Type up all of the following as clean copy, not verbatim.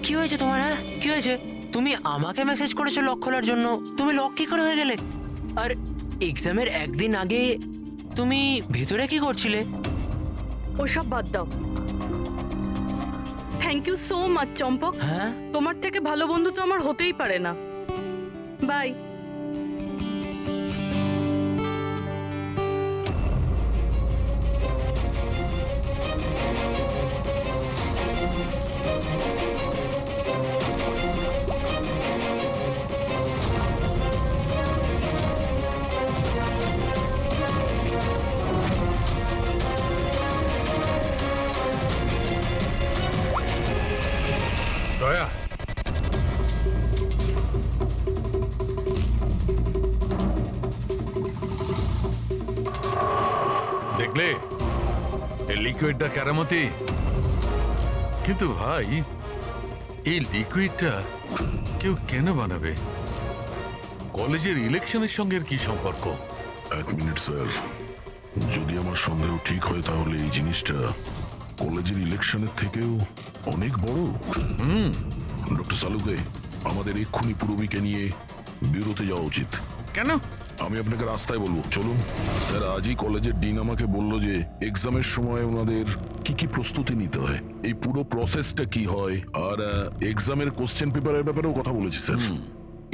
কি হয়েছে তোমার? হ্যাঁ, কি হয়েছে? তুমি আমাকে মেসেজ করেছো লক খোলার জন্য, তুমি লক কি করে হয়ে গেলে? আর এক্সামের একদিন আগে তুমি ভেতরে কি করছিলে? ওসব বাদ দাও। থ্যাংক ইউ সো মাচ চম্পক। হ্যাঁ, তোমার থেকে ভালো বন্ধু তো আমার হতেই পারে না। বাই। দয়া, দেখলে এই লিকুইডটা কেরামতি, কিন্তু ভাই এই লিকুইডটা কেউ কেন বানাবে? কলেজের ইলেকশনের সঙ্গে এর কি সম্পর্ক? এক মিনিট স্যার, যদি আমার সন্দেহ ঠিক হয় তাহলে এই জিনিসটা কলেজের ইলেকশনের থেকেও অনেক বড়। ডক্টর সালুকে, আমাদের এক্ষুনি পূরবীকে নিয়ে বেরোতে যাওয়া উচিত। কেন? আমি আপনাকে রাস্তায় বলবো, চলুন। স্যার, আজই কলেজের ডিন আমাকে বলল যে এক্সামের সময় ওনাদের কি কি প্রস্তুতি নিতে হয়, এই পুরো প্রসেসটা কি হয়, আর এক্সামের কোশ্চেন পেপারের ব্যাপারেও কথা বলেছি স্যার।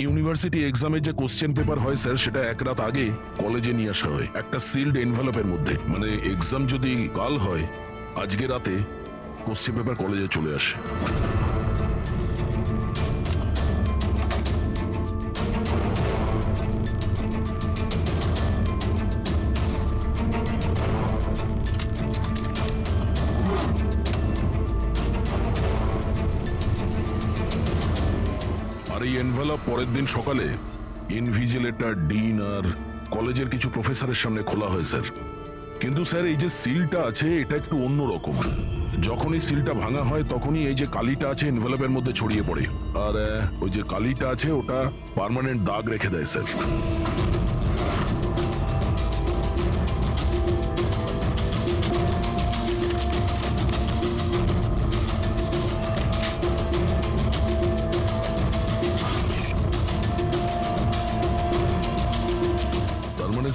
ইউনিভার্সিটি এক্সামের যে কোশ্চেন পেপার হয় স্যার, সেটা এক রাত আগে কলেজে নিয়ে আসা হয় একটা সিলড এনভেলপের মধ্যে। মানে এক্সাম যদি কাল হয়, আজকে রাতে কোশ্চেন পেপার কলেজে চলে আসে। আর এই এনভেলপ পরের দিন সকালে ইনভিজিলেটর, ডিন আর কলেজের কিছু প্রফেসরের সামনে খোলা হয় স্যার। কিন্তু স্যার, এই যে সিলটা আছে এটা একটু অন্যরকম। যখনই সিলটা ভাঙা হয় তখনই এই যে কালিটা আছে এনভেলপের মধ্যে ছড়িয়ে পড়ে, আর ওই যে কালিটা আছে ওটা পার্মানেন্ট দাগ রেখে দেয় স্যার।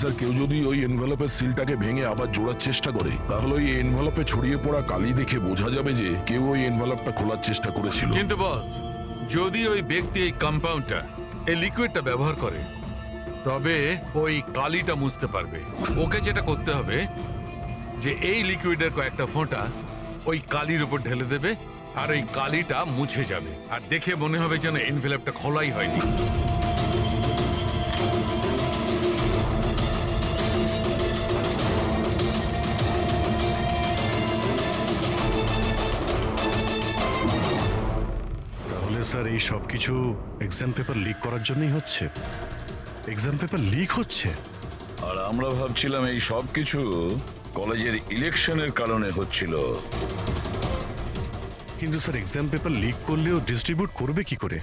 স্যার, কেউ যদি ওই এনভেলপের সিলটাকে ভেঙে আবার জোড়ার চেষ্টা করে, তাহলে ওই এনভেলপে ছড়িয়ে পড়া কালি দেখে বোঝা যাবে যে কেউ ওই এনভেলপটা খোলার চেষ্টা করেছিল। কিন্তু বস, যদি ওই ব্যক্তি এই কম্পাউন্ডটা, এই লিকুইডটা ব্যবহার করে, তবে ওই কালিটা মুছতে পারবে। ওকে যেটা করতে হবে যে এই লিকুইডের কয়েকটা ফোঁটা ওই কালির উপর ঢেলে দেবে, আর ওই কালিটা মুছে যাবে, আর দেখে মনে হবে যেন এনভেলপটা খোলাই হয়নি। স্যার, এই সব কিছু এক্সাম পেপার লিক করার জন্যই হচ্ছে। এক্সাম পেপার লিক হচ্ছে, আর আমরা ভাবছিলাম এই সব কিছু কলেজের ইলেকশনের কারণে হচ্ছিল। কিন্তু স্যার এক্সাম পেপার লিক করলেও ডিস্ট্রিবিউট করবে কি করে?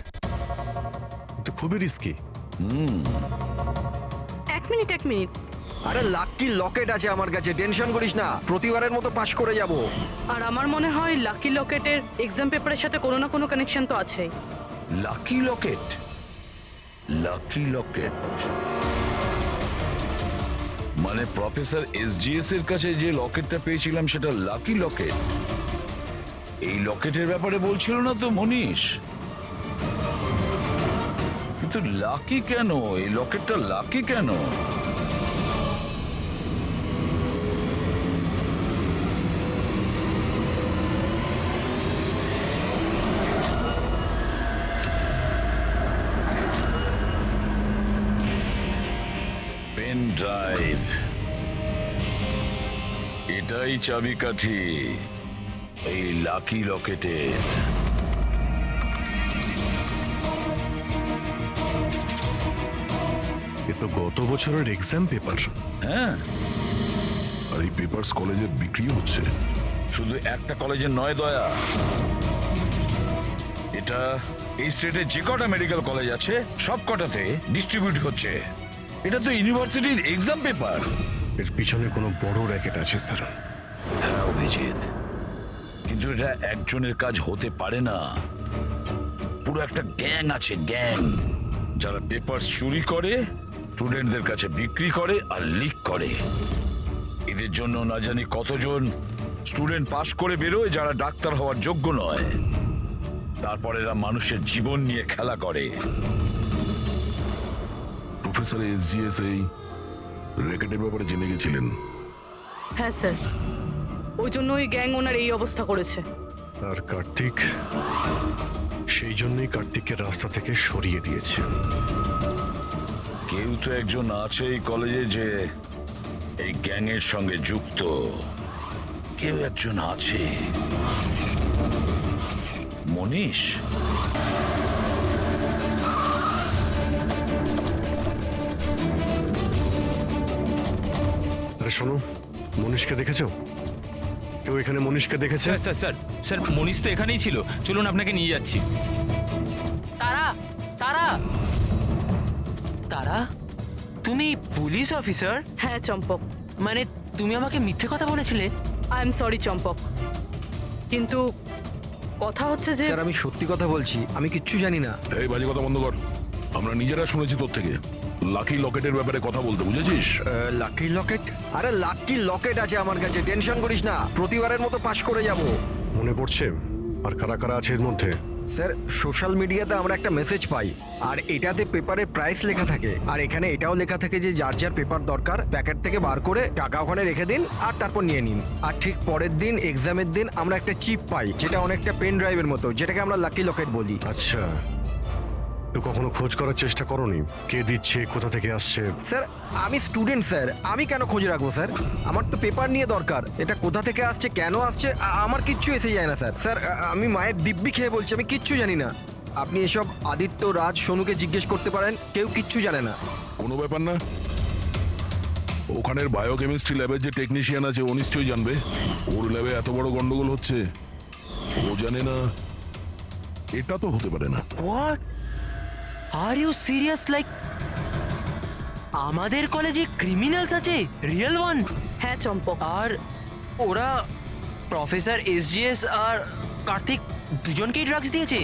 তো খুবই রিস্কি। এক মিনিট। আরে লাকি লকেট আছে আমার কাছে, টেনশন করিস না, প্রতিবারের মতো পাশ করে যাব। আর আমার মনে হয় লাকি লকেটের এক্সাম পেপারের সাথে কোনো না কোনো কানেকশন তো আছেই। লাকি লকেট? লাকি লকেট মানে প্রফেসর এসজিএস এর কাছে যে লকেটটা পেয়েছিলাম সেটা লাকি লকেট? এই লকেটের ব্যাপারে বলছিল না তো মনীষ? কিন্তু লাকি কেন? এই লকেটটা লাকি কেন? পেন ড্রাইভ, এটাই চাবিকাঠি এই লাকি লকেটের। এ তো গত বছরের এক্সাম পেপার। হ্যাঁ, আর এই পেপারস কলেজে বিক্রি হচ্ছে। শুধু একটা কলেজের নয় দয়া, এটা এই স্টেটে যে কটা মেডিকেল কলেজ আছে সব কটাতে ডিস্ট্রিবিউট হচ্ছে। এটা তো ইউনিভার্সিটির এক্সাম পেপার। এর পিছনে কোনো বড় র্যাকেট আছে স্যার। হ্যাঁ অভিজিৎ, কিন্তু এটা একজনের কাজ হতে পারে না। পুরো একটা গ্যাং আছে, গ্যাং, যারা পেপার চুরি করে, স্টুডেন্টদের কাছে বিক্রি করে আর লিক করে। এদের জন্য না জানি কতজন স্টুডেন্ট পাশ করে বেরোয় যারা ডাক্তার হওয়ার যোগ্য নয়। তারপর এরা মানুষের জীবন নিয়ে খেলা করে। প্রফেসর এসজিএস এই র্যাকেটের ব্যাপারে জেনে গেছিলেন। হ্যাঁ স্যার, ওই জন্য ওই গ্যাং ওনার এই অবস্থা করেছে। আর কার্তিক, সেই জন্যই কার্তিককে রাস্তা থেকে সরিয়ে দিয়েছে। কেউ তো একজন আছে এই কলেজে যে এই গ্যাংয়ের সঙ্গে যুক্ত। কেউ একজন আছে। মনীষ? আরে শোনো, মনীষকে দেখেছো? কেউ এখানে মনীষকে দেখেছে? স্যার স্যার স্যার স্যার মনীষ তো এখানেই ছিল, চলুন আপনাকে নিয়ে যাচ্ছি। তারা তারা তারা তুমি পুলিশ অফিসার? হ্যাঁ চম্পক, মানে তুমি আমাকে মিথ্যে কথা বলেছিলে? আই এম সরি চম্পক, কিন্তু কথা হচ্ছে যে স্যার আমি সত্যি কথা বলছি, আমি কিচ্ছু জানি না। এই বাজে কথা বন্ধ কর। আমরা নিজেরা শুনেছি তোর থেকে লাকি লকেটের ব্যাপারে কথা বলতে, বুঝেছিস? লাকি লকেট? আরে লাকি লকেট আছে আমার কাছে, টেনশন করিস না, প্রতিবারের মতো পাশ করে যাব। মনে পড়ছে? আর কারা কারা আছে এর মধ্যে? স্যার সোশ্যাল মিডিয়াতে আমরা একটা মেসেজ পাই, আর এটাতে পেপারের প্রাইস লেখা থাকে, আর এখানে এটাও লেখা থাকে যে যার যার পেপার দরকার প্যাকেট থেকে বার করে টাকা ওখানে রেখে দিন আর তারপর নিয়ে নিন। আর ঠিক পরের দিন এক্সামের দিন আমরা একটা চিপ পাই, যেটা অনেকটা পেন ড্রাইভের মতো, যেটাকে আমরা লাকি লকেট বলি। আচ্ছা, তো কখনো খোঁজ করার চেষ্টা করোনি কে দিচ্ছে, কোথা থেকে আসছে? স্যার আমি স্টুডেন্ট স্যার, আমি কেন খোঁজ রাখবো স্যার? আমার তো পেপার নিয়ে দরকার, এটা কোথা থেকে আসছে, কেন আসছে, আমার কিচ্ছু এসে যায় না স্যার। স্যার আমি মায়ের দিব্যি খেয়ে বলছি, আমি কিচ্ছু জানি না। আপনি এসব আদিত্য, রাজ, সোনুকে জিজ্ঞেস করতে পারেন, কেউ কিচ্ছু জানে না। কোনো ব্যাপার না। ওখানের বায়োকেমিস্ট্রি ল্যাবের যে টেকনিশিয়ান আছে ও নিশ্চয়ই জানবে। ওর ল্যাবে এত বড় গন্ডগোল হচ্ছে, ও জানে না? এটা তো হতে পারে না। What are you serious? Like আমাদের কলেজে ক্রিমিনালস আছে, রিয়েল ওয়ান? হ্যাঁ চম্পক, আর ওরা প্রফেসর এসজিএস আর কার্তিক দুজনকেই ড্রাগস দিয়েছে?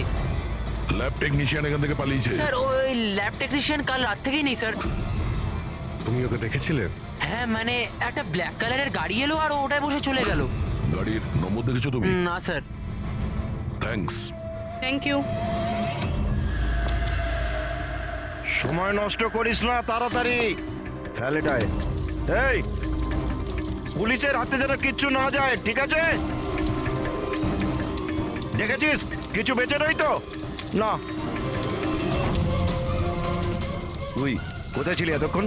ল্যাব টেকনিশিয়ান এখান থেকে পালিয়েছে। স্যার ওই ল্যাব টেকনিশিয়ান কাল রাত থেকেই নেই স্যার। তুমি ওকে দেখেছিলে? হ্যাঁ মানে একটা ব্ল্যাক কালারের গাড়ি এলো আর ওটায় বসে চলে গেল। গাড়ির নম্বর দেখেছো তুমি? না স্যার। থ্যাঙ্কস। Thank you. সময় নষ্ট করিস না, তাড়াতাড়ি ফেল এটায়। এই পুলিশের হাতে যেন কিচ্ছু না যায়, ঠিক আছে? দেখেছিস কিছু বেঁচে নেই তো? না। তুই কোথায় ছিলি এতক্ষণ?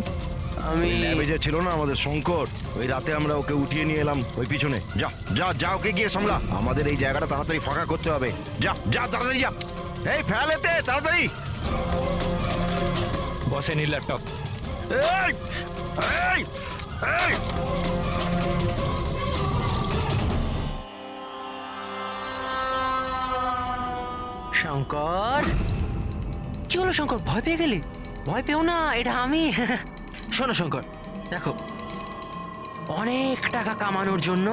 আমি ল্যাবে যে ছিল না আমাদের শঙ্কর, ওই রাতে আমরা ওকে উঠিয়ে নিয়ে এলাম ওই পিছনে। যা যা যা, ওকে গিয়ে সামলা। আমাদের এই জায়গাটা তাড়াতাড়ি ফাঁকা করতে হবে। যা যা তাড়াতাড়ি যা। এই ফেল এতে তাড়াতাড়ি। বসে নি ল্যাপটপ। এই এই এই শঙ্কর, কি হলো শঙ্কর, ভয় পেয়ে গেলি? ভয় পেও না, এটা আমি। শোনো শঙ্কর, দেখো অনেক টাকা কামানোর জন্য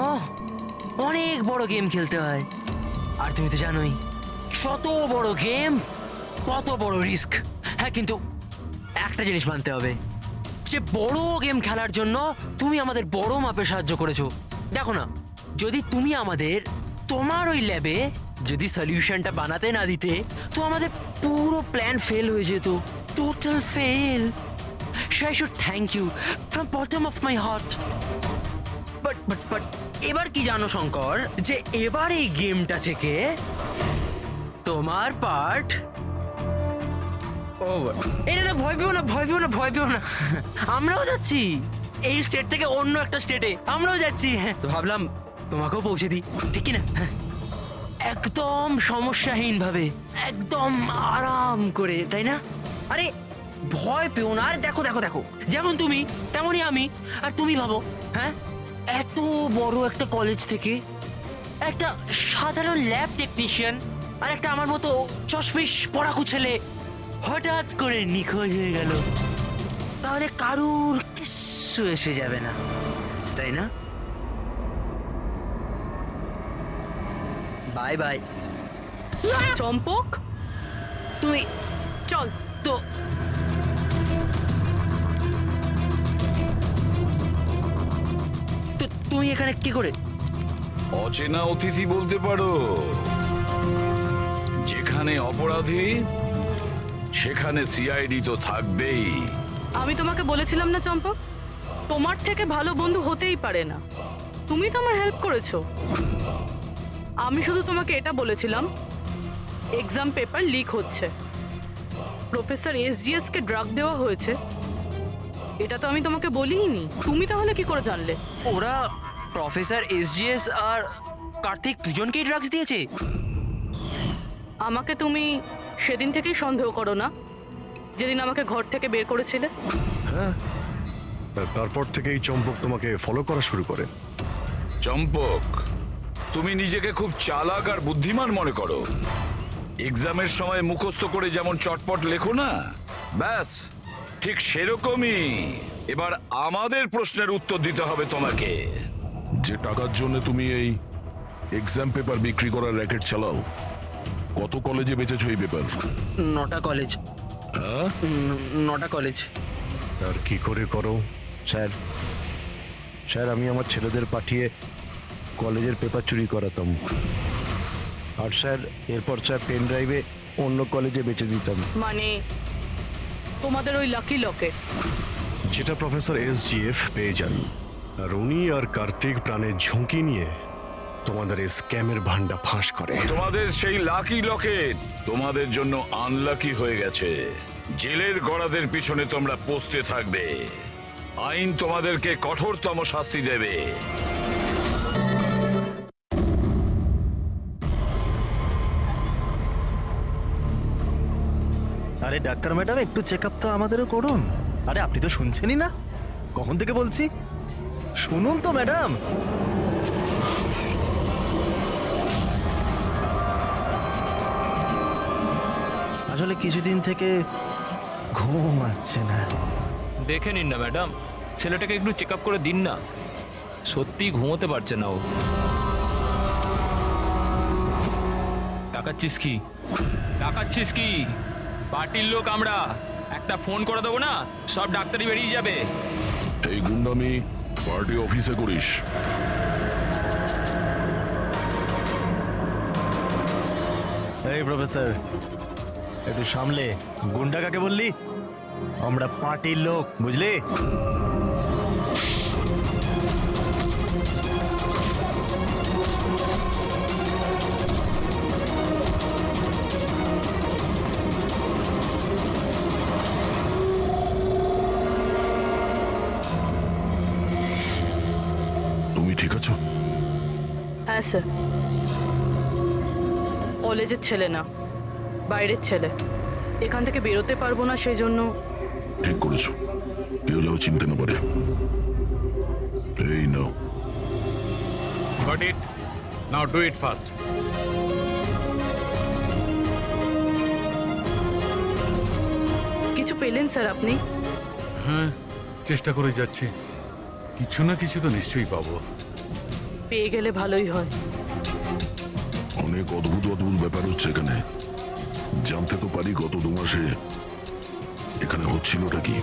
অনেক বড় গেম খেলতে হয়, আর তুমি তো জানোই শত বড় গেম কত বড় রিস্ক। হ্যাঁ কিন্তু একটা জিনিস মানতে হবে, যে বড় গেম খেলার জন্য তুমি আমাদের বড় মাপে সাহায্য করেছো। দেখো না, যদি তুমি আমাদের তোমার ওই ল্যাবে যদি সলিউশনটা বানাতে না দিতে, তো আমাদের পুরো প্ল্যান ফেল হয়ে যেত, total fail. So I should thank you from bottom of my heart. But এবার কি জানো শঙ্কর, যে এবার এই গেমটা থেকে তোমার পার্ট ওভার। এটা না, ভয় পেও না, ভয় পেও না, ভয় পেও না। আমরাও যাচ্ছি এই স্টেট থেকে অন্য একটা স্টেটে, আমরাও যাচ্ছি। তো ভাবলাম তোমাকেও পৌঁছে দিই, ঠিক কি না? একদম সমস্যাহীন ভাবে, একদম আরাম করে, তাই না? আরে ভয় পেও না। আরে দেখো দেখো দেখো, যেমন তুমি তেমনই আমি। আর তুমি ভাবো, হ্যাঁ, এত বড় একটা কলেজ থেকে একটা সাধারণ ল্যাব টেকনিশিয়ান আর একটা আমার মতো চশমিশ পড়াকু ছেলে হঠাৎ করে নিখোঁজ হয়ে গেল, তাহলে কারুর কিচ্ছু এসে যাবে না, তাই না? Bye bye. চম্পক, তুমি চল। তো তুমি এখানে কি করে? অচেনা অতিথি বলতে পারো। যেখানে অপরাধী সেখানে সিআইডি তো থাকবেই। আমি তোমাকে বলেছিলাম না চম্পক, তোমার থেকে ভালো বন্ধু হতেই পারে না। তুমি তো আমার হেল্প করেছো। আমি শুধু তোমাকে এটা বলেছিলাম এক্সাম পেপার লিক হচ্ছে, প্রফেসর এসজিএস কে ড্রাগ দেওয়া হয়েছে, এটা তো আমি তোমাকে বলিনি। তুমি তাহলে কি করে জানলে? ওরা প্রফেসর এসজিএস আর কার্তিক দুজনকেই ড্রাগস দিয়েছে? আমাকে তুমি সেদিন থেকেই সন্দেহ করো না, যেদিন আমাকে ঘর থেকে বের করেছিলে? আর তারপর থেকেই চম্পক তোমাকে ফলো করা শুরু করে। চম্পক, তুমি নিজেকে খুব চালাক আর বুদ্ধিমান মনে করো। এক্সামের সময় মুখস্থ করে যেমন চটপট লেখো না, ব্যাস ঠিক সেরকমই এবার আমাদের প্রশ্নের উত্তর দিতে হবে তোমাকে। যে টাকার জন্য তুমি এই এক্সাম পেপার বিক্রি করার র্যাকেট চালাও, কত কলেজে বেচেছো এই পেপার? 9টা কলেজ। হ্যাঁ, 9টা কলেজ। আর কি করে করো? স্যার, স্যার আমি আমার ছেলেদের পাঠিয়ে কলেজের পেপার চুরি করাতাম, আর স্যার এরপর স্যার পেন ড্রাইভে অন্য কলেজে বেচে দিতাম। মানে তোমাদের ওই লাকি লকেট? যেটা প্রফেসর এসজিএফ পেয়ে যান, আর উনি আর কার্তিক প্রাণের ঝুঁকি নিয়ে তোমাদের এই স্ক্যামের ভান্ডা ফাঁস করে। তোমাদের সেই লাকি লকেট তোমাদের জন্য আনলাকি হয়ে গেছে। জেলের গড়াদের পিছনে তোমরা পৌঁছতে থাকবে। আইন তোমাদেরকে কঠোরতম শাস্তি দেবে। আরে ডাক্তার ম্যাডাম, একটু চেক আপ তো আমাদেরও করুন। আরে আপনি তো শুনছেনই না, কখন থেকে বলছি, শুনুন তো ম্যাডাম। আসলে কিছুদিন থেকে ঘুম আসছে না। দেখে নিন না ম্যাডাম, ছেলেটাকে একটু চেক আপ করে দিন না, সত্যি ঘুমোতে পারছে না ও। তাকাচ্ছিস কি? তাকাচ্ছিস কি? পার্টির লোক আমরা, একটা ফোন করে দেবো না, সব ডাক্তারি বেরিয়ে যাবে। এই গুন্ডামি পার্টি অফিসে করিস? এই প্রফেসর, একটু সামলে। গুন্ডা কাকে বললি? আমরা পার্টির লোক, বুঝলি? তুমি ঠিক আছো? হ্যাঁ স্যার, কলেজের ছেলে না, বাইরের ছেলে। এখান থেকে বেরোতে পারবো না, সেই জন্য। ঠিক করেছো, কেউ যেন চিনতে না পারে। এই নাও। Got it? Now do it fast. কিছু পেলেন স্যার আপনি? হ্যাঁ, চেষ্টা করে যাচ্ছি। কিছু না কিছু তো নিশ্চয়ই পাবো। পেয়ে গেলে ভালোই হয়। অনেক অদ্ভুত অদ্ভুত ব্যাপার হচ্ছে এখানে। জানতে তো পারি গত 2 মাসে এখানে হচ্ছিলটা কি।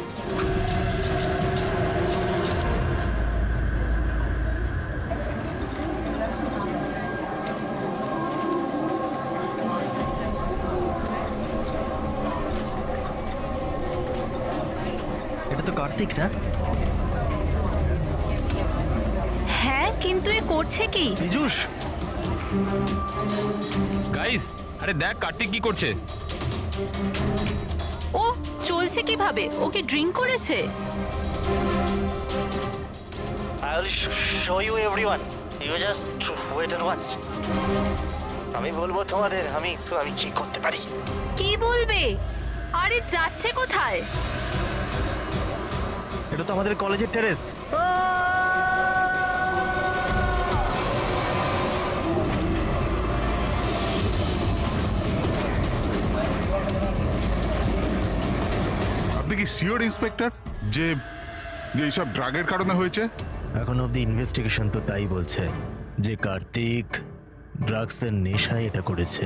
এটা তো কার্তিক না? হ্যাঁ, কিন্তু এ করছে কি? পীযূষ, গাইস, আরে দেখ কার্তিক কি করছে। ও চলছে কিভাবে? ওকে ড্রিঙ্ক করেছে? I will show you everyone. You just wait and watch. আমি বলবো তোমাদের আমি কি করতে পারি। কি বলবে? আরে যাচ্ছে কোথায়? এটা তো আমাদের কলেজের টেরেস। আপনি কি সিওর ইন্সপেক্টর যে এইসব ড্রাগের কারণে হয়েছে? এখন অব্দি ইনভেস্টিগেশন তো তাই বলছে যে কার্তিক ড্রাগসের নেশায় এটা করেছে।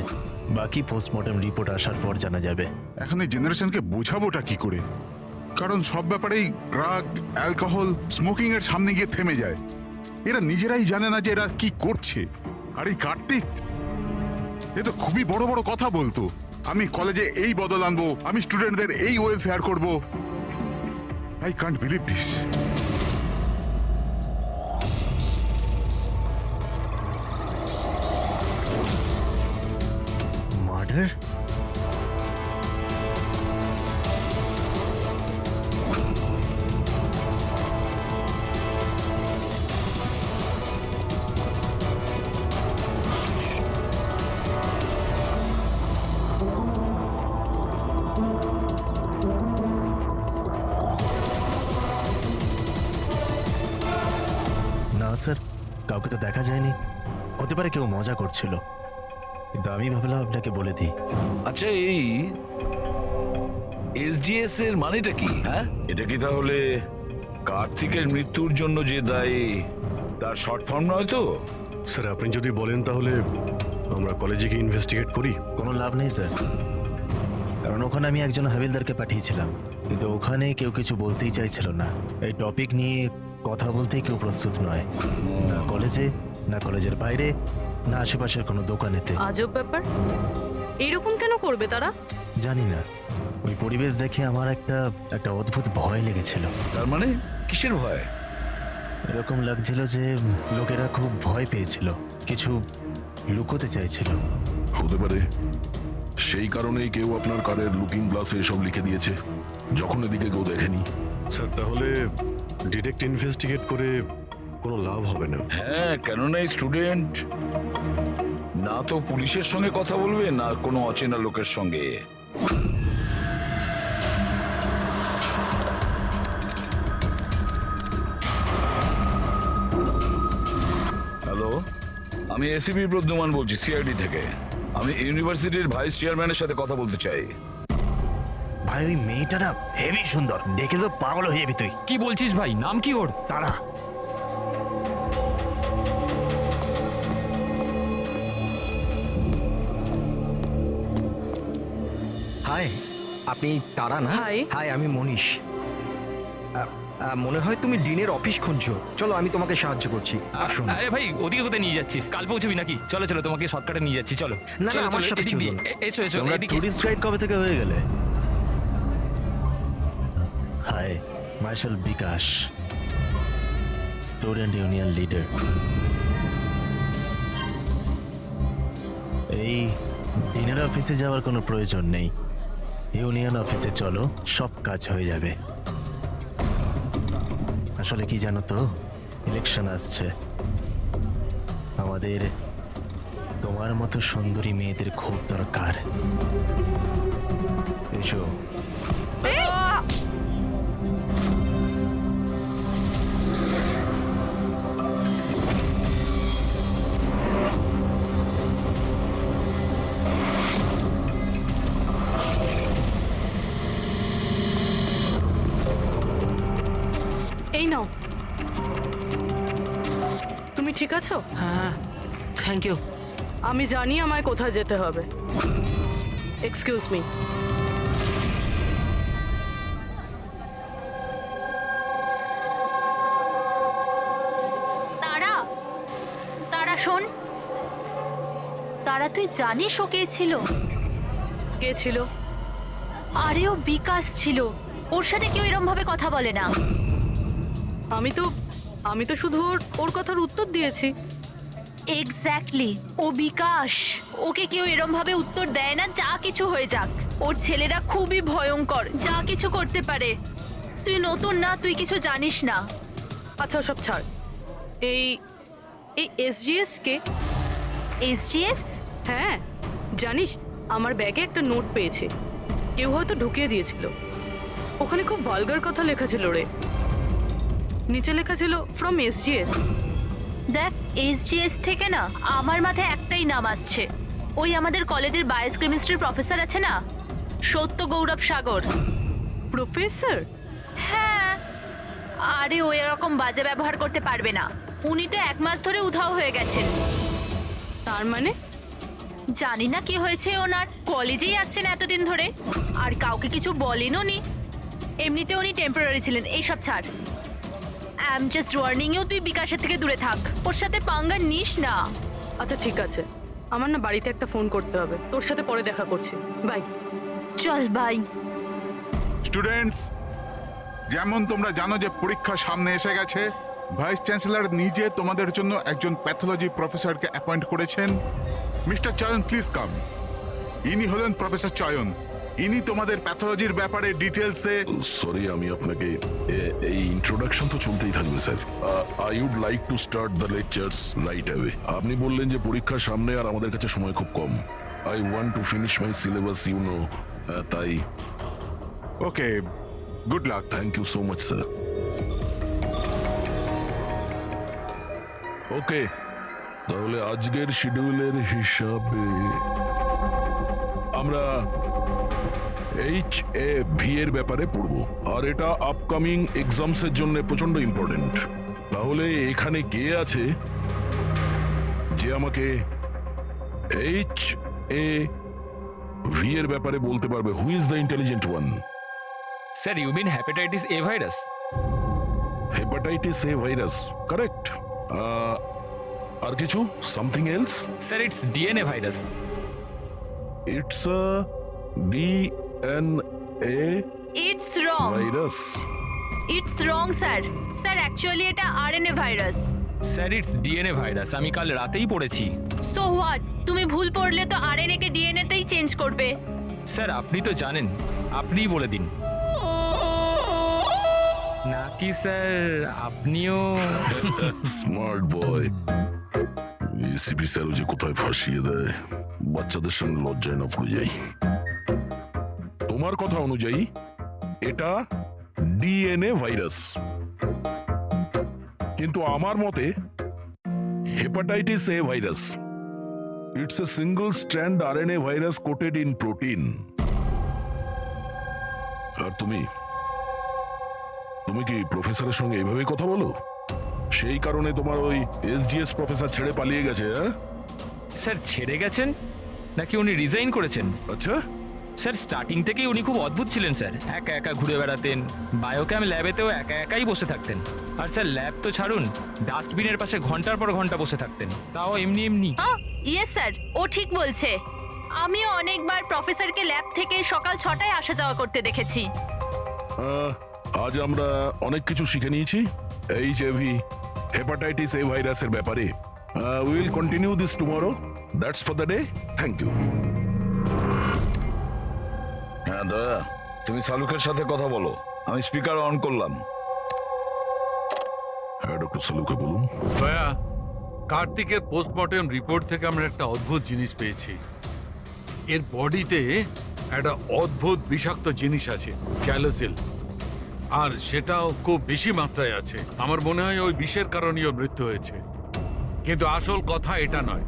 বাকি পোস্টমর্টম রিপোর্ট আসার পর জানা যাবে। এখন এই জেনারেশনকে বোঝাবোটা কি করে? কারণ সব ব্যাপারেই ড্রাগ, অ্যালকোহল, স্মোকিং এর সামনে গিয়ে থেমে যায়। এরা নিজেরাই জানে না যে এরা কি করছে। আর এই কার্তিক, এ তো খুবই বড় বড় কথা বলতো। আমি কলেজে এই বদল আনবো, আমি স্টুডেন্টদের এই ওয়েলফেয়ার করব। I can't believe this. Murder? না স্যার, কাউকে তো দেখা যায়নি। হতে পারে কেউ মজা করছিল, কিন্তু আমি ভাবলাম আপনাকে বলে দিই। আচ্ছা, এই এসজিএস এর মানেটা কি? হ্যাঁ, এটা কি তাহলে কার্তিকের মৃত্যুর জন্য যে দায়ী তার শর্ট ফর্ম নয় তো? স্যার, আপনি যদি বলেন তাহলে আমরা কলেজে গিয়ে ইনভেস্টিগেট করি। কোনো লাভ নেই স্যার, কারণ ওখানে আমি একজন হাবিলদারকে পাঠিয়েছিলাম, কিন্তু ওখানে কেউ কিছু বলতেই চাইছিল না। এই টপিক নিয়ে কথা বলতেই কেউ প্রস্তুত নয়, না কলেজে, না কলেজের বাইরে, না আশেপাশের কোনো দোকানেতে। আজব ব্যাপার, এইরকম কেন করবে তারা? জানি না, ওই পরিবেশ দেখে আমার একটা অদ্ভুত ভয় লেগেছিল। তার মানে কিসের ভয়? এরকম লাগছিল যে লোকেরা খুব ভয় পেয়েছিল, কিছু লুকোতে চাইছিল। হতে পারে সেই কারণেই কেউ আপনার কারের লুকিং গ্লাসে এসব লিখে দিয়েছে, যখন এদিকে কেউ দেখেনি। স্যার, তাহলে ডিরেক্ট ইনভেস্টিগেট করে কোনো লাভ হবে না। হ্যাঁ, কেননা এই স্টুডেন্ট না তো পুলিশের সঙ্গে কথা বলবে, না কোনো অচেনা লোকের সঙ্গে। হ্যালো, আমি এসিপি প্রদ্যুমান বলছি, সিআইডি থেকে। আমি ইউনিভার্সিটির ভাইস চেয়ারম্যানের সাথে কথা বলতে চাই। ভাই, ওই মেয়েটা না হেভি সুন্দর, দেখে তো পাগল হয়ে যাবি তুই। কি বলছিস ভাই? নাম কি ওর? তারা। হাই, আপনি তারা না? Hi. হাই, আমি মনীষ। মনে হয় তুমি ডিনের অফিস খুঁজছো। চলো, আমি তোমাকে সাহায্য করছি, আসুন। আরে ভাই, ওদিকে কোথায় নিয়ে যাচ্ছিস? কাল পৌঁছবি নাকি? চলো চলো, তোমাকে শর্টকাটে নিয়ে যাচ্ছি, চলো। না, চলো, আমার চলো, সাথে এদিক দিয়ে। চলুন। এসো এসো, তোমরা এদিকে। টুরিস্ট গাইড কবে থেকে হয়ে গেলে? হাই, মার্শাল বিকাশ, স্টুডেন্ট ইউনিয়ন লিডার। এই ডিনের অফিসে যাওয়ার কোনো প্রয়োজন নেই, ইউনিয়ন অফিসে চলো, সব কাজ হয়ে যাবে। আসলে কি জানো তো, ইলেকশন আসছে, আমাদের তোমার মতো সুন্দরী মেয়েদের খুব দরকার। এসো। এই নাও। তুমি ঠিক আছো? হ্যাঁ, থ্যাংক ইউ। আমি জানি আমায় কোথায় যেতে হবে। Excuse me. তারা, তারা শোন। তারা, তুই জানিস ও কে ছিল? কে ছিল? আরে, ও বিকাশ ছিল। ওর সাথে কেউ এরম ভাবে কথা বলে না। আমি তো শুধু ওর কথার উত্তর দিয়েছি। এক্স্যাক্টলি, ও বিকাশ। ওকে কেউ এরম ভাবে উত্তর দেয় না, যা কিছু হয়ে যাক। ওর ছেলেরা খুবই ভয়ঙ্কর, যা কিছু করতে পারে। তুই নতুন না, তুই কিছু জানিস না। আচ্ছা, সব ছাড়। এই এসজিএস কে? এসজিএস? হ্যাঁ, জানিস আমার ব্যাগে একটা নোট পেয়েছে, কেউ হয়তো ঢুকিয়ে দিয়েছিল। ওখানে খুব ভালগার কথা লেখা ছিল রে। নিচে লেখা ছিল ফ্রম এসজিএস। দেখ, এসজিএস থেকে না আমার মাথায় একটাই নাম আসছে। ওই আমাদের কলেজের বায়োকেমিস্ট্রির প্রফেসর আছে না, সত্য গৌরব সাগর। প্রফেসর? হ্যাঁ, আরে ও এরকম বাজে ব্যবহার করতে পারবে না। উনি তো 1 মাস ধরে উধাও হয়ে গেছেন। তার মানে? জানি না কি হয়েছে ওনার, কলেজেই আসছেন এতদিন ধরে আর কাউকে কিছু বলেনও নি। এমনিতে উনি টেম্পোরারি ছিলেন, এইসব ছাড়। I am just warning you, তুই বিকাশের থেকে দূরে থাক, ওর সাথে পাঙ্গা নিস না। আচ্ছা ঠিক আছে, আমার না বাড়িতে একটা ফোন করতে হবে, তোর সাথে পরে দেখা করছি, বাই। চল বাই। স্টুডেন্টস, যেমন তোমরা জানো যে পরীক্ষা সামনে এসে গেছে, ভাইস চ্যান্সেলর নিজে তোমাদের জন্য একজন প্যাথোলজি প্রফেসরকে অ্যাপয়েন্ট করেছেন। মিস্টার চয়ন, প্লিজ কাম। ইনি হলেন প্রফেসর চয়ন। ইনি তোমাদের প্যাথোলজির ব্যাপারে ডিটেলসে। সরি, আমি আপনাকে এই ইন্ট্রোডাকশন তো চলতেই থাকবে sir. I would like to start the lectures right away. আপনি বললেন যে পরীক্ষার সামনে আর আমাদের কাছে সময় খুব কম। I want to finish my syllabus, you know, তাই। Okay, good luck. Thank you so much sir. Okay, তাহলে আজকের শিডিউলের হিসাবে আমরা HAV এর ব্যাপারে পড়বো, আর এটা আপকামিং এক্সামস এর জন্য প্রচন্ড ইম্পর্টেন্ট। তাহলে এখানে কে আছে যে আমাকে HAV এর ব্যাপারে বলতে পারবে? Who is the intelligent one? Sir, you mean hepatitis A virus? Hepatitis A virus, correct. আর কিছু? Something else? Sir, it's DNA virus. It's a DNA it's wrong, virus. It's wrong sir. Sir actually এটা RNA virus. Sir, it's DNA virus, আমি কাল রাতেই পড়েছি। So what, তুমি ভুল পড়লে তো আরএনএ কে ডিএনএ তেই চেঞ্জ করবে। স্যার, আপনি তো জানেন, আপনিই বলে দিন। নাকি স্যার আপনিও? Smart boy. এসিপি স্যারও যে কোথায় ফাঁসিয়ে দেয়, বাচ্চাদের সঙ্গে লজ্জায় না পড়ে যাই। তোমার কথা অনুযায়ী এটা ডিএনএ ভাইরাস, কিন্তু আমার মতে hepatitis A virus. It's a single strand RNA virus coated in protein. আর তুমি কি প্রফেসরের সঙ্গে এইভাবেই কথা বলো? সেই কারণে তোমার ওই SGS প্রফেসর ছেড়ে পালিয়ে গেছে? স্যার, ছেড়ে গেছেন নাকি উনি রিজাইন করেছেন? আচ্ছা স্যার, স্টার্টিং থেকেই উনি খুব অদ্ভুত ছিলেন স্যার। একা একা ঘুরে বেড়াতেন, বায়োক্যাম ল্যাবেতেও একা একাই বসে থাকতেন। আর স্যার, ল্যাব তো ছাড়ুন, ডাস্টবিনের পাশে ঘন্টার পর ঘন্টা বসে থাকতেন, তাও এমনি এমনি। ইয়েস স্যার, ও ঠিক বলছে। আমিও অনেকবার প্রফেসরকে ল্যাব থেকে সকাল 6টায় আসা যাওয়া করতে দেখেছি। আজ আমরা অনেক কিছু শিখে নিয়েছি HAV, হেপাটাইটিস এ ভাইরাসের ব্যাপারে। We will continue this tomorrow. That's for the day. Thank you. হ্যাঁ দাদা, তুমি সালুকের সাথে কথা বলো, আমি স্পিকার অন করলাম। হ্যাঁ ডক্টর সালুকে বলুন। দয়া, কার্তিকের পোস্টমর্টেম রিপোর্ট থেকে আমরা একটা অদ্ভুত জিনিস পেয়েছি। এর বডিতে একটা অদ্ভুত বিষাক্ত জিনিস আছে, ক্যালোসিল, আর সেটাও খুব বেশি মাত্রায় আছে। আমার মনে হয় ওই বিষের কারণেই ওর মৃত্যু হয়েছে। কিন্তু আসল কথা এটা নয়,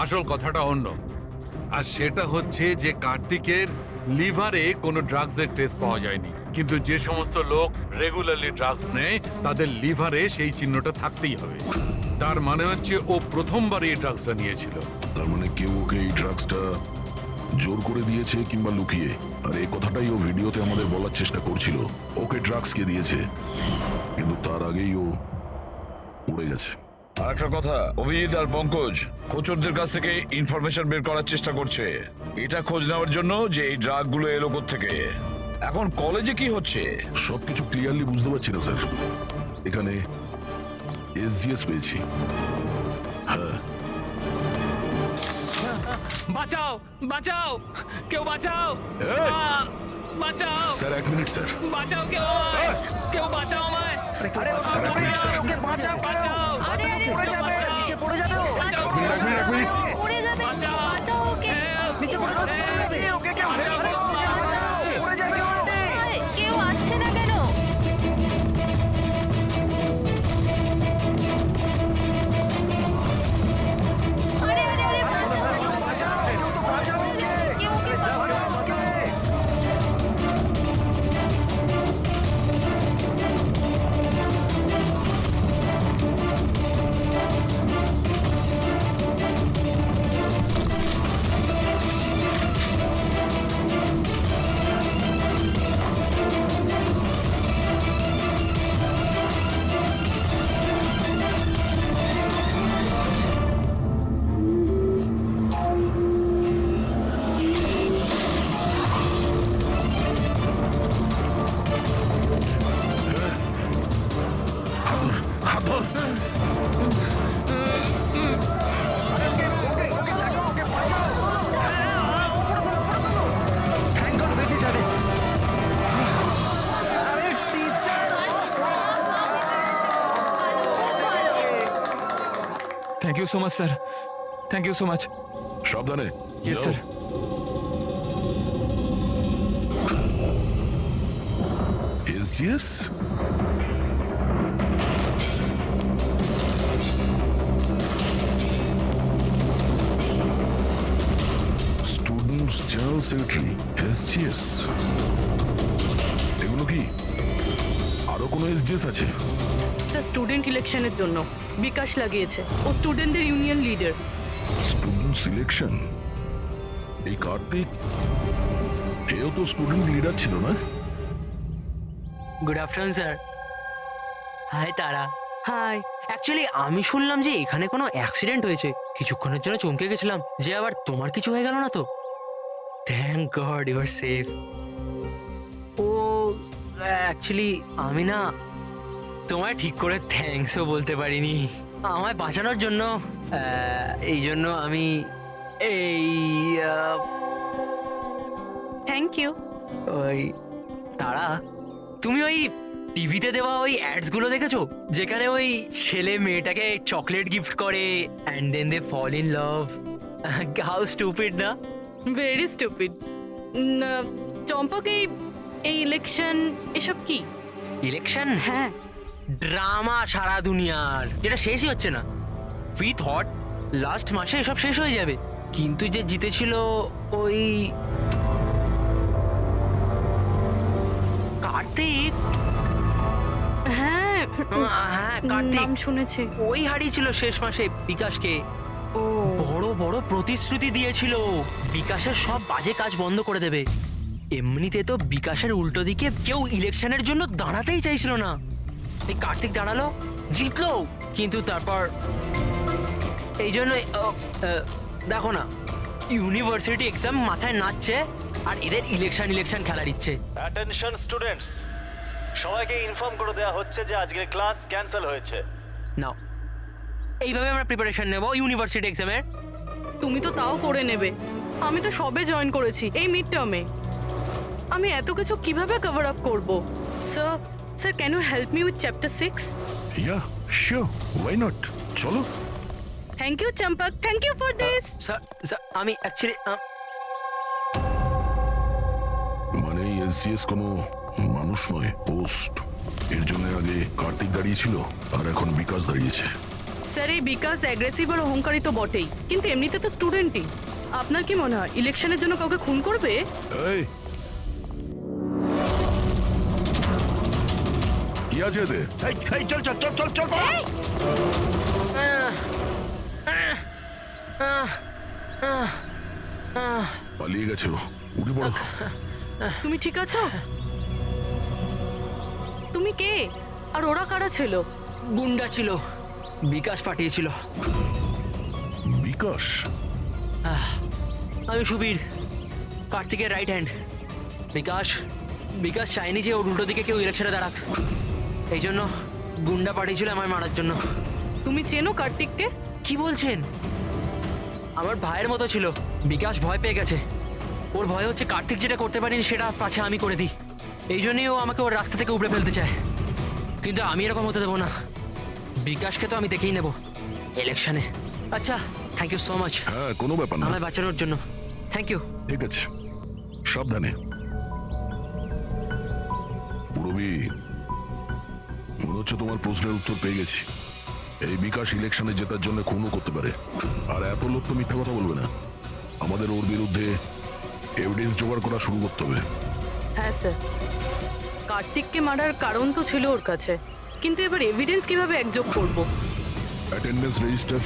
আসল কথাটা অন্য। আর সেটা হচ্ছে যে কার্তিকের লিভারে কোনো ড্রাগসের টেস্ট পাওয়া যায়নি, কিন্তু যে সমস্ত লোক রেগুলারলি ড্রাগস নেয় তাদের লিভারে সেই চিহ্নটা থাকতেই হবে। তার মানে হচ্ছে ও প্রথমবার এই ড্রাগসটা নিয়েছিল। তার মানে কেউ ওকে এই ড্রাগসটা জোর করে দিয়েছে কিংবা লুকিয়ে। আর এই কথাটাই ও ভিডিওতে আমাদের বলার চেষ্টা করছিল, ওকে ড্রাগস কে দিয়েছে, কিন্তু তার আগেই ও উড়ে গেছে। আর একটা কথা, অভিজিৎ আর পঙ্কজ খোঁচরদের কাছ থেকে ইনফরমেশন বের করার চেষ্টা করছে, এটা খোঁজ নেওয়ার জন্য যে এই ড্রাগগুলো এলো থেকে। এখন কলেজে কি হচ্ছে সবকিছু ক্লিয়ারলি বুঝতে পারছি না স্যার। এখানে SGS পেয়েছি। হ্যাঁ, বাঁচাও, বাঁচাও, কেউ বাঁচাও, বাঁচাও স্যার এক মিনিট স্যার। বাঁচাও, কেউ বাঁচাও আমায়। স্যার এক মিনিট স্যার। বাঁচাও, পড়ে যাবে, নিচে পড়ে যাবে, পড়ে যাবে, বাঁচাও ওকে, নিচে পড়ে যাবে, ওকে কেউ পড়ে যাবে, কেউ আসছে না কেন? আরে আরে আরে, বাঁচাও, কেউ তো বাঁচাও ওকে, কেউ ওকে বাঁচাও। Thank you so much sir, thank you so much. সাবধানে। Yes sir. SGS students general secretary SGS, এগুলো কি আরো কোনো এসজিএস আছে? স্যার স্টুডেন্ট ইলেকশনের জন্য বিকাশ লাগিয়েছে। ও স্টুডেন্টদের ইউনিয়ন লিডার। Student selection? এই কার্তিক এও তো স্টুডেন্ট লিডার ছিল না? Good afternoon sir. হাই তারা। হাই। অ্যাকচুয়ালি আমি শুনলাম যে এখানে কোনো অ্যাক্সিডেন্ট হয়েছে, কিছুক্ষণের জন্য চমকে গেছিলাম যে আবার তোমার কিছু হয়ে গেল না তো। Thank God you are safe. ও অ্যাকচুয়ালি আমি না তোমায় ঠিক করে থ্যাঙ্কসও বলতে পারিনি আমায় বাঁচানোর জন্য। এই জন্য আমি এই থ্যাংক ইউ। ওই তারা, তুমি ওই টিভিতে দেওয়া ওই অ্যাডস গুলো দেখেছো যেখানে ওই ছেলে মেয়েটাকে চকলেট গিফট করে and then they fall in love? How stupid না? Very stupid. চম্পক, এই ইলেকশন এসব কি? ইলেকশন? হ্যাঁ। ড্রামা সারা দুনিয়ার, যেটা শেষই হচ্ছে না। উই থট লাস্ট মাসে এসব শেষ হয়ে যাবে, কিন্তু যে জিতেছিল ওই কার্তিক। হ্যাঁ হ্যাঁ কার্তিক নাম শুনেছি। ওই হারিয়েছিল শেষ মাসে বিকাশকে। ও বড় বড় প্রতিশ্রুতি দিয়েছিল বিকাশের সব বাজে কাজ বন্ধ করে দেবে। এমনিতে তো বিকাশের উল্টো দিকে কেউ ইলেকশনের জন্য দাঁড়াতেই চাইছিল না। এই কার্তিক দাঁড়ালো, জিতলো, কিন্তু তারপর এই জন্য দেখো না, ইউনিভার্সিটি এক্সাম মাথায় নাচছে আর এদের ইলেকশন খেলার ইচ্ছে। অ্যাটেনশন স্টুডেন্টস, সবাইকে ইনফর্ম করে দেওয়া হচ্ছে যে আজকের ক্লাস ক্যান্সেল হয়েছে। নাও, এইভাবে আমরা প্রিপারেশন নেব ইউনিভার্সিটি এক্সামের। তুমি তো তাও করে নেবে, আমি তো সবে জয়েন করেছি এই মিড টার্মে। আমি এত কিছু কিভাবে কভার আপ করব? Sir can you help me with chapter 6? Ya sure, why not, চলো। Thank you Champak, thank you for this. Sir আমি অ্যাকচুয়ালি মানে এসজিএস কোনো মানুষ নয়, পোস্ট। এর জন্য আগে কার্তিক দাঁড়িয়েছিল আর এখন বিকাশ দাঁড়িয়েছে। স্যার এই বিকাশ অ্যাগ্রেসিভ আর অহংকারী তো বটেই, কিন্তু এমনিতে তো স্টুডেন্টই। আপনার কি মনে হয় ইলেকশনের জন্য কাউকে খুন করবে? এই কি আছে এতে? এই চল চল চল চল চল পালিয়ে গেছে ও, উঠে পড়ো। তুমি ঠিক আছো? তুমি কে আর ওরা কারা ছিল? গুন্ডা ছিল, বিকাশ পাঠিয়েছিল। বিকাশ? আমি সুবীর, কার্তিকের রাইট হ্যান্ড। বিকাশ চায়নি যে ওর উল্টো দিকে কেউ ইলেকশনে দাঁড়াক, এই জন্য গুন্ডা পাঠিয়েছিল আমায় মারার জন্য। তুমি চেনো কার্তিককে? কি বলছেন? আমার ভাইয়ের মতো ছিল। বিকাশ ভয় পেয়ে গেছে, ওর ভয় হচ্ছে কার্তিক যেটা করতে পারিনি সেটা পাছে আমি করে দিই। এই জন্যই ও আমাকে ওর রাস্তা থেকে উপড়ে ফেলতে চায়, কিন্তু আমি এরকম হতে দেবো না। বিকাশকে তো আমি দেখেই নেব ইলেকশনে। আচ্ছা, থ্যাংক ইউ সো মাচ। হ্যাঁ, কোনো ব্যাপার না। আমায় বাঁচানোর জন্য থ্যাংক ইউ। ঠিক আছে, সাবধানে। পুরবি, মনে হচ্ছে তোমার প্রশ্নের উত্তর পেয়ে গেছি। এই বিকাশ ইলেকশনে জেতার জন্য খুনও করতে পারে, আর এত লোক তো মিথ্যা কথা বলবে না। আমাদের ওর বিরুদ্ধে এভিডেন্স জোগাড় করা শুরু করতে হবে। হ্যাঁ স্যার, কার্তিককে মারার কারণ তো ছিল ওর কাছে, কিন্তু এবার এভিডেন্স কিভাবে একযোগ করব? অ্যাটেন্ডেন্স রেজিস্টার,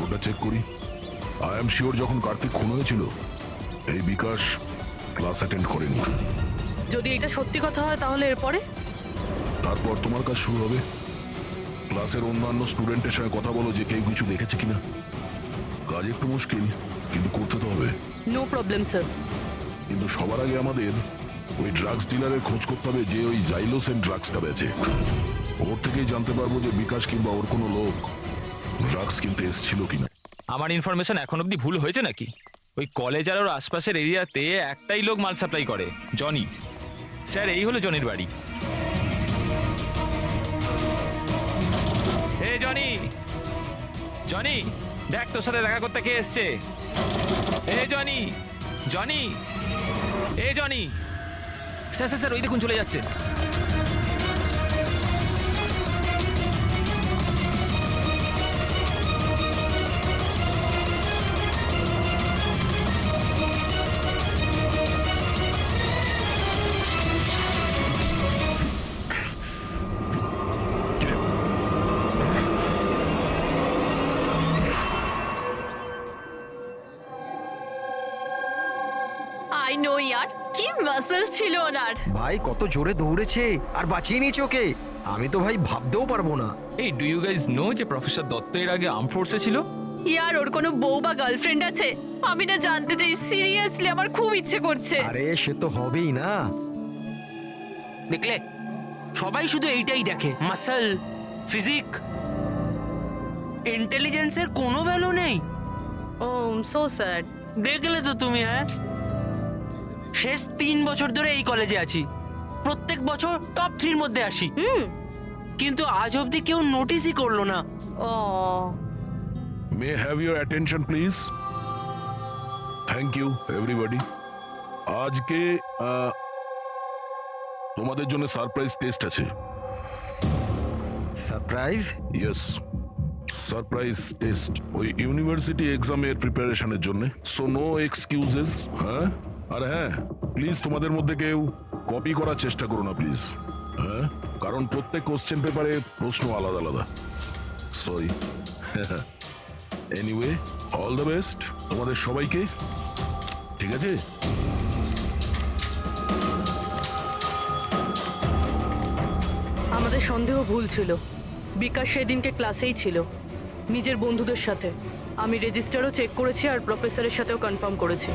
ওটা চেক করি। আই এম শিওর যখন কার্তিক খুন হয়েছিল এই বিকাশ ক্লাস অ্যাটেন্ড করেনি। যদি এটা সত্যি কথা হয় তাহলে এরপরে? তারপর তোমার কাজ শুরু হবে। ক্লাসের অন্যান্য স্টুডেন্টের সঙ্গে কথা বলো যে কেউ কিছু দেখেছে কিনা। কাজ একটু মুশকিল, কিন্তু করতে তো হবে। No problem sir. কিন্তু সবার আগে আমাদের ওই ড্রাগস ডিলারের খোঁজ করতে হবে যে ওই জাইলোসেন ড্রাগসটা বেচে। ওর থেকে থেকেই জানতে পারবো যে বিকাশ কিংবা ওর কোনো লোক ড্রাগস কিনতে এসেছিল কিনা। আমার ইনফরমেশন এখন অবধি ভুল হয়েছে নাকি? ওই কলেজ আর ওর আশপাশের এরিয়াতে একটাই লোক মাল সাপ্লাই করে, জনি। স্যার, এই হলো জনির বাড়ি। হে জনি, জনি, দেখ তোর সাথে দেখা করতে কে এসছে। এ জনি, জনি, এ জনি। স্যার স্যার স্যার, ওই দেখুন চলে যাচ্ছে। আই নো ইয়ার, কি মাসেলস ছিল ওনার। ভাই কত জোরে দৌড়েছে আর বাঁচিয়ে নিয়েছে ওকে, আমি তো ভাই ভাবতেও পারবো না। এই ডু ইউ গাইজ নো যে প্রফেসর দত্ত এর আগে আর্ম ফোর্সে ছিল? ইয়ার, ওর কোনো বউ বা গার্লফ্রেন্ড আছে? আমি না জানতে চাই, সিরিয়াসলি আমার খুব ইচ্ছে করছে। আরে সে তো হবেই না। দেখলে, সবাই শুধু এইটাই দেখে, মাসল, ফিজিক, ইন্টেলিজেন্সের কোনো ভ্যালু নেই। ও সো স্যাড। দেখলে তো তুমি, হ্যাঁ, শেষ 3 বছর ধরে এই কলেজে আছি, প্রত্যেক বছর টপ 3 মধ্যে আসি, কিন্তু আজ অবধি কেউ নোটিসই করলো না। ও may have your attention please. Thank you everybody. আজকে তোমাদের জন্য সারপ্রাইজ টেস্ট আছে। সারপ্রাইজ? ইয়েস, সারপ্রাইজ টেস্ট, ওই ইউনিভার্সিটি এক্সামের প্রিপারেশনের জন্য। So no excuses. হ্যাঁ, আর হ্যাঁ, প্লিজ তোমাদের মধ্যে কেউ কপি করার চেষ্টা করো না প্লিজ। হ্যাঁ, কারণ প্রত্যেক কোশ্চেন পেপারে প্রশ্ন আলাদা আলাদা। Sorry. Anyway, all the best তোমাদের সবাইকে, ঠিক আছে? আমাদের সন্দেহ ভুল ছিল। বিকাশ সেদিনকে ক্লাসেই ছিল, নিজের বন্ধুদের সাথে। আমি রেজিস্টারও চেক করেছি আর প্রফেসরের সাথেও কনফার্ম করেছি।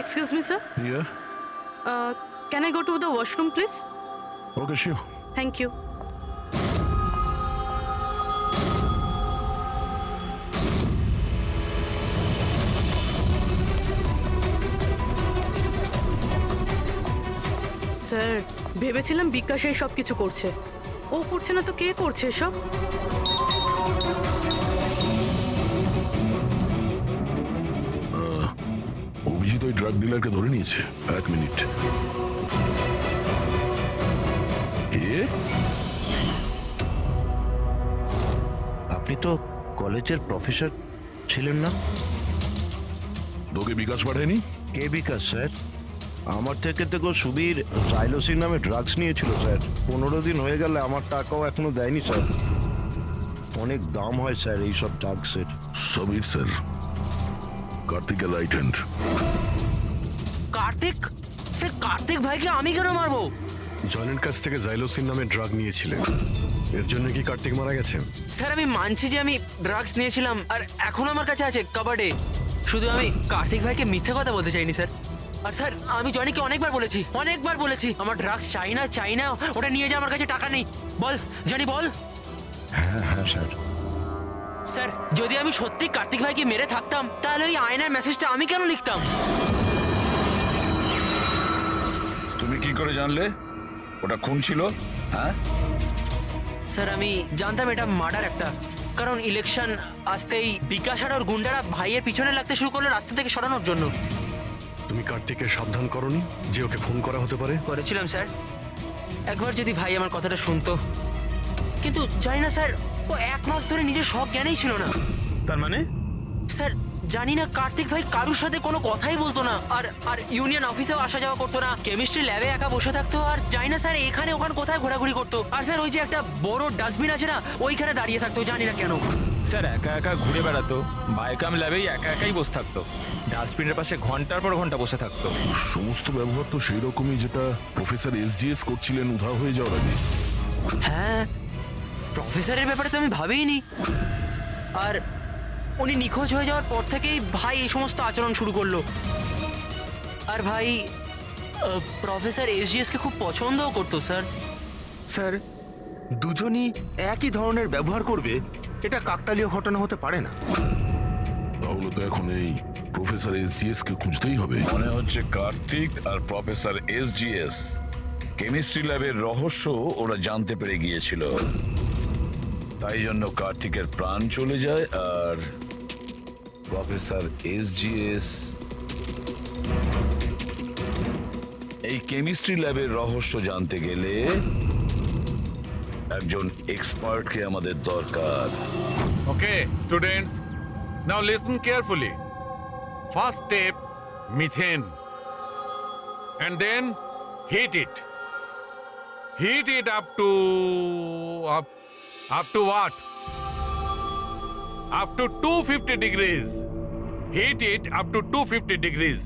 Excuse me sir, Yeah, can I go to the washroom please? okay, sure. Thank you. Sir, ভেবেছিলাম বিকাশ এই সব কিছু করছে। ও করছে না তো কে করছে এসব? অভিজিৎ ওই ড্রাগ ডিলারকে ধরে নিয়েছে। 1 মিনিট। আপনি তো কলেজের প্রফেসর ছিলেন না? তোকে বিকাশ পাঠায়নি? কে বিকাশ স্যার? আমার থেকে তো সুবীর সাইলোসিন নামে ড্রাগস নিয়েছিল স্যার। 15 দিন হয়ে গেলে আমার টাকাও এখনো দেয়নি স্যার। অনেক দাম হয় স্যার এইসব ড্রাগসের। সবির স্যার, কার্তিকের right hand. Kartik? Sir, Kartik ভাইকে আমি কেন মারবো? জনের কাছ থেকে জাইলোসিন নামে ড্রাগ নিয়েছিলেন, এর জন্য কি কার্তিক মারা গেছে? স্যার, আমি মানছি যে আমি ড্রাগস নিয়েছিলাম আর এখন আমার কাছে আছে কাবার্ডে। শুধু আমি কার্তিক ভাইকে মিথ্যে কথা বলতে চাইনি স্যার। আর স্যার, আমি জনিকে অনেকবার বলেছি আমার ড্রাগস চাই না, ওটা নিয়ে যা, আমার কাছে টাকা নেই। বল জনি, বল। হ্যাঁ হ্যাঁ স্যার। স্যার, যদি আমি সত্যি কার্তিক ভাইকে মেরে থাকতাম তাহলে ওই আয়নার মেসেজটা আমি কেন লিখতাম? তুমি কি করে জানলে ওটা খুন ছিল? হ্যাঁ স্যার, আমি জানতাম এটা মার্ডার একটা, কারণ ইলেকশন আসতেই বিকাশ আর ওর গুন্ডারা ভাইয়ের পিছনে লাগতে শুরু করলো রাস্তা থেকে সরানোর জন্য। তুমি কার্তিককে সাবধান করনি যে ওকে ফোন করা হতে পারে? করেছিলাম স্যার, একবার যদি ভাই আমার কথাটা শুনতো, কিন্তু জানি না স্যার, ও 1 মাস ধরে নিজের সব জ্ঞানেই ছিল না। তার মানে? স্যার, জানি না, কার্তিক ভাই কারুর সাথে কোনো কথাই বলতো না, আর ইউনিয়ন অফিসেও আসা যাওয়া করতো না, কেমিস্ট্রি ল্যাবে একা বসে থাকতো, আর জানি না স্যার এখানে ওখানে কোথায় ঘোরাঘুরি করতো। আর স্যার, ওই যে একটা বড় ডাস্টবিন আছে না, ওইখানে দাঁড়িয়ে থাকতো, জানি না কেন। স্যার, একা একা ঘুরে বেড়াতো, বায়োকাম ল্যাবেই একা একাই বসে থাকতো, ডাস্টবিনের পাশে ঘন্টার পর ঘন্টা বসে থাকতো। সমস্ত ব্যবহার তো সেই রকমই যেটা প্রফেসর SGS করছিলেন উধাও হয়ে যাওয়ার আগে। হ্যাঁ, প্রফেসরের ব্যাপারে তো আমি ভাবিনি। আর উনি নিখোঁজ হয়ে যাওয়ার পর থেকেই ভাই এই সমস্ত আচরণ শুরু করলো। আর ভাই প্রফেসর এসজিএস কে খুব পছন্দও করতো স্যার। স্যার দুজনই একই ধরনের ব্যবহার করবে এটা কাকতালীয় ঘটনা হতে পারে না। তাহলে তো এখন এই প্রফেসর এসজিএস কে খুঁজতেই হবে। মনে হচ্ছে কার্তিক আর প্রফেসর এসজিএস কেমিস্ট্রি ল্যাবের রহস্য ওরা জানতে পেরে গিয়েছিল, তাই জন্য কার্তিকের প্রাণ চলে যায় আর প্রফেসর এসজিএস এই কেমিস্ট্রি ল্যাবের রহস্য জানতে গেলে একজন এক্সপার্টকে আমাদের দরকার। Okay, students, now listen carefully. First step, methane. And then heat it. Heat it up to what? Up to 250 degrees. Heat it up to 250 degrees.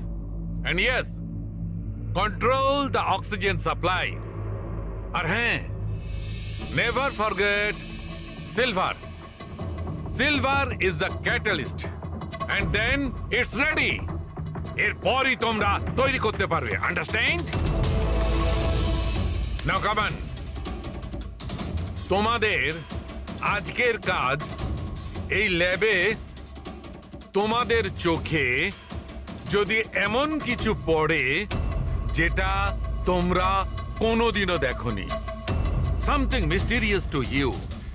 And yes, control the oxygen supply. And hey, never forget silver. Silver is the catalyst. And then it's ready. এরপরই তোমরা তৈরি করতে পারবে, understand? Now come on. তোমাদের আজকের কাজ এই ল্যাবে তোমাদের চোখে যদি এমন কিছু পড়ে যেটা তোমরা কোনোদিনও দেখোনি, সামথিং মিস্টিরিয়াস টু ইউ,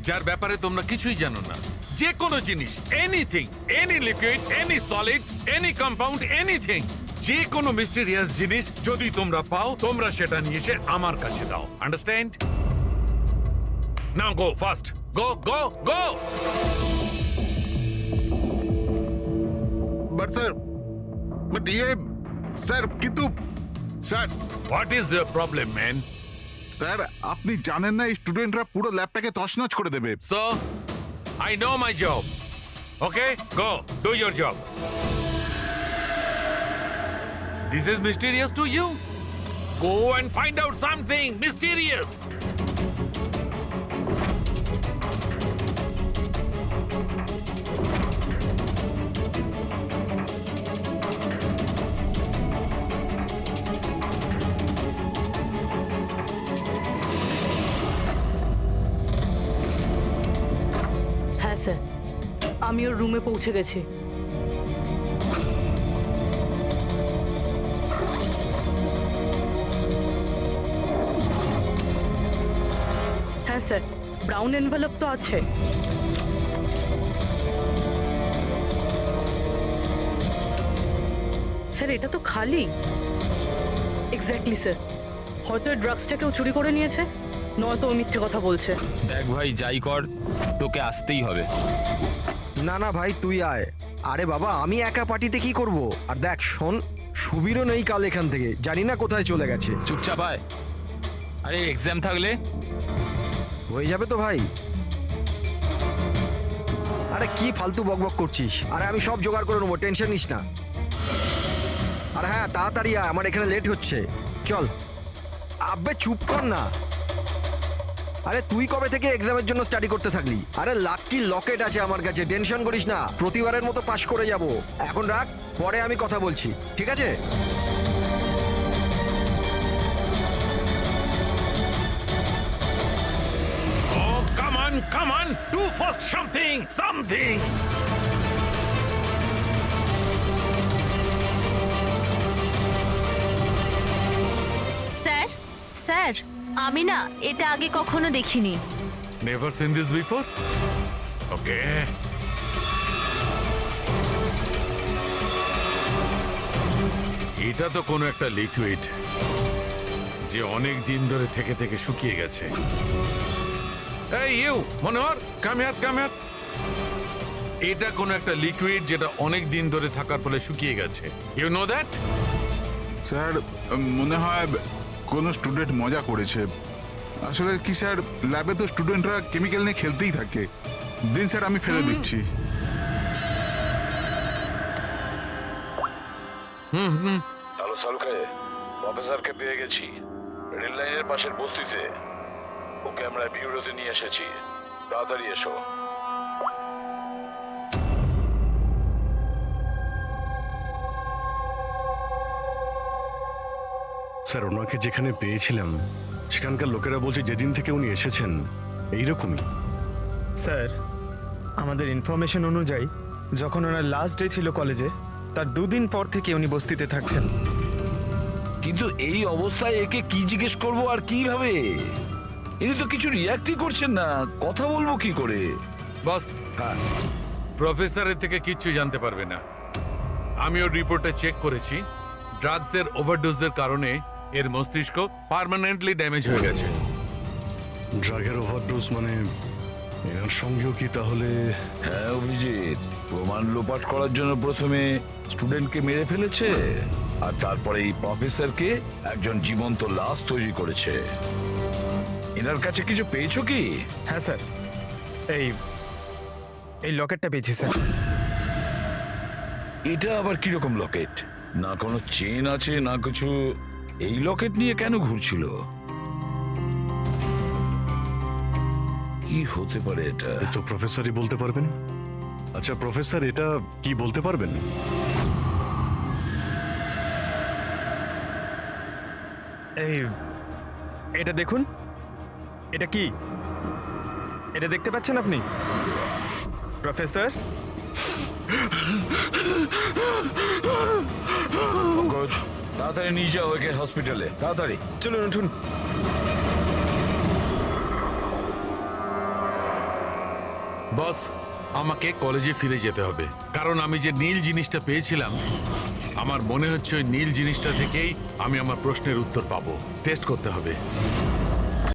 যার ব্যাপারে তোমরা কিছুই জানো না, যে কোনো জিনিস, anything, any liquid, any solid, any compound, anything, যে কোনো মিস্টিরিয়াস জিনিস যদি তোমরা পাও, তোমরা সেটা নিয়ে এসে আমার কাছে দাও, understand? Now go fast, go go go. But sir, but sir কিন্তু sir, what is the problem man? Sir আপনি জানেন না এই স্টুডেন্টরা পুরো ল্যাবটাকে তছনছ করে দেবে। So, I know my job. Okay, go, do your job. This is mysterious to you? Go and find out something mysterious. হ্যাঁ স্যার, আমি ওর রুমে পৌঁছে গেছি। হ্যাঁ স্যার, ব্রাউন এনভেলপ তো আছে। স্যার এটা তো খালি। এক্স্যাক্টলি স্যার, হয়তো ড্রাগসটা কেউ চুরি করে নিয়েছে, নয়তো ও মিথ্যে কথা বলছে। দেখ ভাই, যাই কর তোকে আসতেই হবে। না না ভাই তুই আয়। আরে বাবা আমি একা পার্টিতে কি করব? আর দেখ শোন, সুবীরও নেই কাল এখান থেকে, জানি না কোথায় চলে গেছে। চুপচাপ আয়। আরে এক্সাম থাকলে হয়ে যাবে তো ভাই। আরে কি ফালতু বকবক করছিস? আরে আমি সব জোগাড় করে নেবো, টেনশন নিস না। আরে হ্যাঁ তাড়াতাড়ি আয়, আমার এখানে লেট হচ্ছে। চল। আব্বে চুপ কর না। আরে তুই কবে থেকে এক্সামের জন্য স্টাডি করতে থাকলি? আরে লাকি লকেট আছে আমার কাছে, টেনশন করিস না, প্রতিবারের মতো পাশ করে যাব। এখন রাখ, পরে আমি কথা বলছি, ঠিক আছে? Oh, come on, do first something. Sir sir, আমি না এটা আগে কখনো দেখিনি। Never seen this before? Okay. এটা তো কোনো একটা লিকুইড যে অনেক দিন ধরে থেকে থেকে শুকিয়ে গেছে। এই ইউ মনোহর, কাম হিয়ার। এটা কোনো একটা লিকুইড যেটা অনেক দিন ধরে থাকার ফলে শুকিয়ে গেছে। You know that? স্যার মনে হয় কোনো স্টুডেন্ট মজা করেছে। আসলে কি স্যার, ল্যাবে তো স্টুডেন্টরা কেমিক্যাল নিয়ে খেলতেই থাকে। দিন স্যার, আমি ফেলে দিচ্ছি। হ্যালো সালুকে, প্রফেসরকে পেয়ে গেছি রেল লাইনের পাশের বস্তিতে। ওকে আমরা বিউরোতে নিয়ে এসেছি, তাড়াতাড়ি এসো। স্যার ওনাকে যেখানে পেয়েছিলাম সেখানকার লোকেরা বলছে যেদিন থেকে উনি এসেছেন এইরকমই। স্যার আমাদের ইনফরমেশন অনুযায়ী যখন ওনার লাস্ট ডে ছিল কলেজে তার 2 দিন পর থেকে উনি বস্তিতে থাকছেন। কিন্তু এই অবস্থায় একে কি জিজ্ঞেস করবো আর কিভাবে? ইনি তো কিছু রিয়াক্টই করছেন না, কথা বলবো কি করে? বস, হ্যাঁ, প্রফেসরের থেকে কিচ্ছু জানতে পারবে না। আমি ওর রিপোর্টে চেক করেছি, ড্রাগসের ওভারডোজের কারণে এর মস্তিষ্ক পার্মানেন্টলি ড্যামেজ হয়ে গেছে। ড্রাগের ওভারডোজ মানে এনার সঙ্গেও কি তাহলে? হ্যাঁ অভিজিৎ, প্রমাণ লোপাট করার জন্য প্রথমে স্টুডেন্টকে মেরে ফেলেছে আর তারপরে এই প্রফেসরকে একজন জীবন্ত লাশ তৈরি করেছে। এনার কাছে কিছু পেয়েছো কি? হ্যাঁ স্যার, এই লকেটটা পেয়েছি স্যার। এটা আবার কিরকম লকেট? না কোনো চেন আছে না কিছু। এই লকেট নিয়ে কেন ঘুরছিল? কি হতে পারে এটা? তো প্রফেসরই বলতে পারবেন। আচ্ছা প্রফেসর, এটা কি বলতে পারবেন? এটা দেখুন, এটা কি? এটা দেখতে পাচ্ছেন আপনি প্রফেসর? পঙ্কজ, তাড়াতাড়ি নিয়ে যাও ওকে হসপিটালে, তাড়াতাড়ি। চলুন উঠুন। বস, আমাকে কলেজে ফিরে যেতে হবে, কারণ আমি যে নীল জিনিসটা পেয়েছিলাম আমার মনে হচ্ছে ওই নীল জিনিসটা থেকেই আমি আমার প্রশ্নের উত্তর পাবো। টেস্ট করতে হবে।